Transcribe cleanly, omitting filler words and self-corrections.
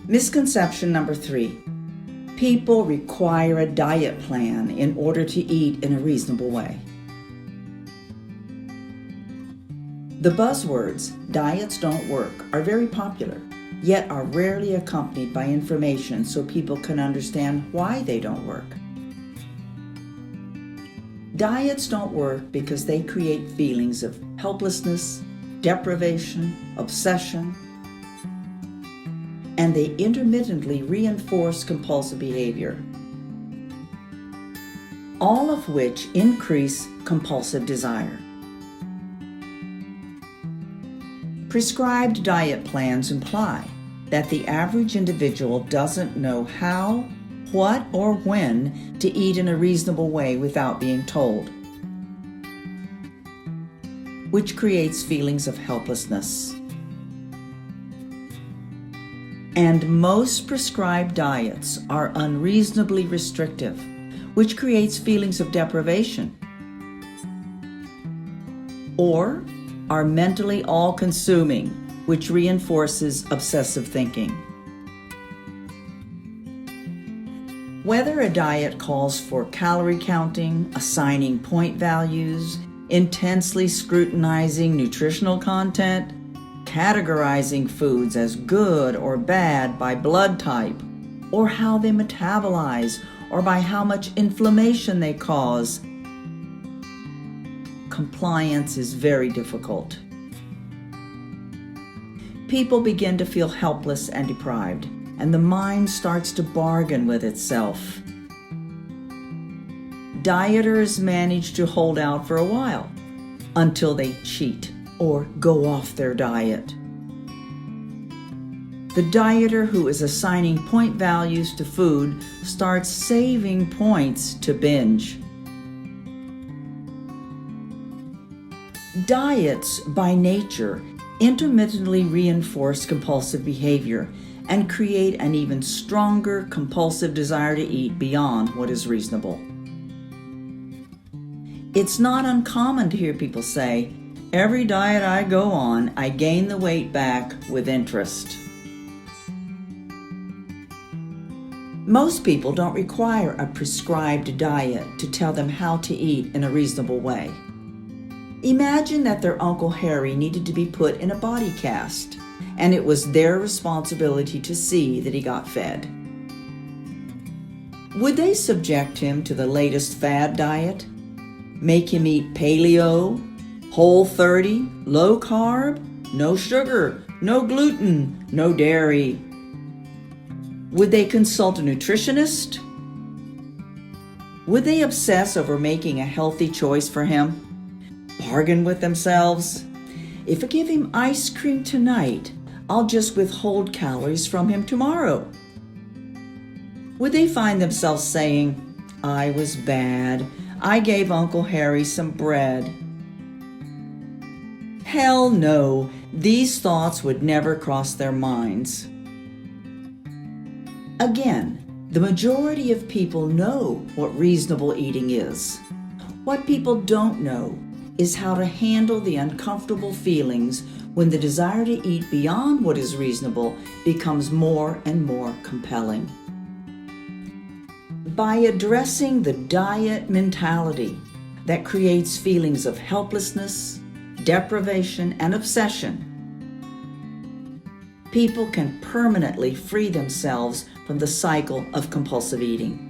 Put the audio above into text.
Misconception number 3. People require a diet plan in order to eat in a reasonable way. The buzzwords, diets don't work, are very popular, yet are rarely accompanied by information so people can understand why they don't work. Diets don't work because they create feelings of helplessness, deprivation, obsession, and they intermittently reinforce compulsive behavior, all of which increase compulsive desire. Prescribed diet plans imply that the average individual doesn't know how, what, or when to eat in a reasonable way without being told, which creates feelings of helplessness. And most prescribed diets are unreasonably restrictive, which creates feelings of deprivation, or are mentally all-consuming, which reinforces obsessive thinking. Whether a diet calls for calorie counting, assigning point values, intensely scrutinizing nutritional content, categorizing foods as good or bad by blood type, or how they metabolize, or by how much inflammation they cause, compliance is very difficult. People begin to feel helpless and deprived, and the mind starts to bargain with itself. Dieters manage to hold out for a while until they cheat or go off their diet. The dieter who is assigning point values to food starts saving points to binge. Diets, by nature, intermittently reinforce compulsive behavior and create an even stronger compulsive desire to eat beyond what is reasonable. It's not uncommon to hear people say, "Every diet I go on, I gain the weight back with interest." Most people don't require a prescribed diet to tell them how to eat in a reasonable way. Imagine that their Uncle Harry needed to be put in a body cast, and it was their responsibility to see that he got fed. Would they subject him to the latest fad diet? Make him eat paleo, Whole30, low carb, no sugar, no gluten, no dairy? Would they consult a nutritionist? Would they obsess over making a healthy choice for him? Bargain with themselves? If I give him ice cream tonight, I'll just withhold calories from him tomorrow. Would they find themselves saying, "I was bad. I gave Uncle Harry some bread"? Hell no, these thoughts would never cross their minds. Again, the majority of people know what reasonable eating is. What people don't know is how to handle the uncomfortable feelings when the desire to eat beyond what is reasonable becomes more and more compelling. By addressing the diet mentality that creates feelings of helplessness, deprivation, and obsession, people can permanently free themselves from the cycle of compulsive eating.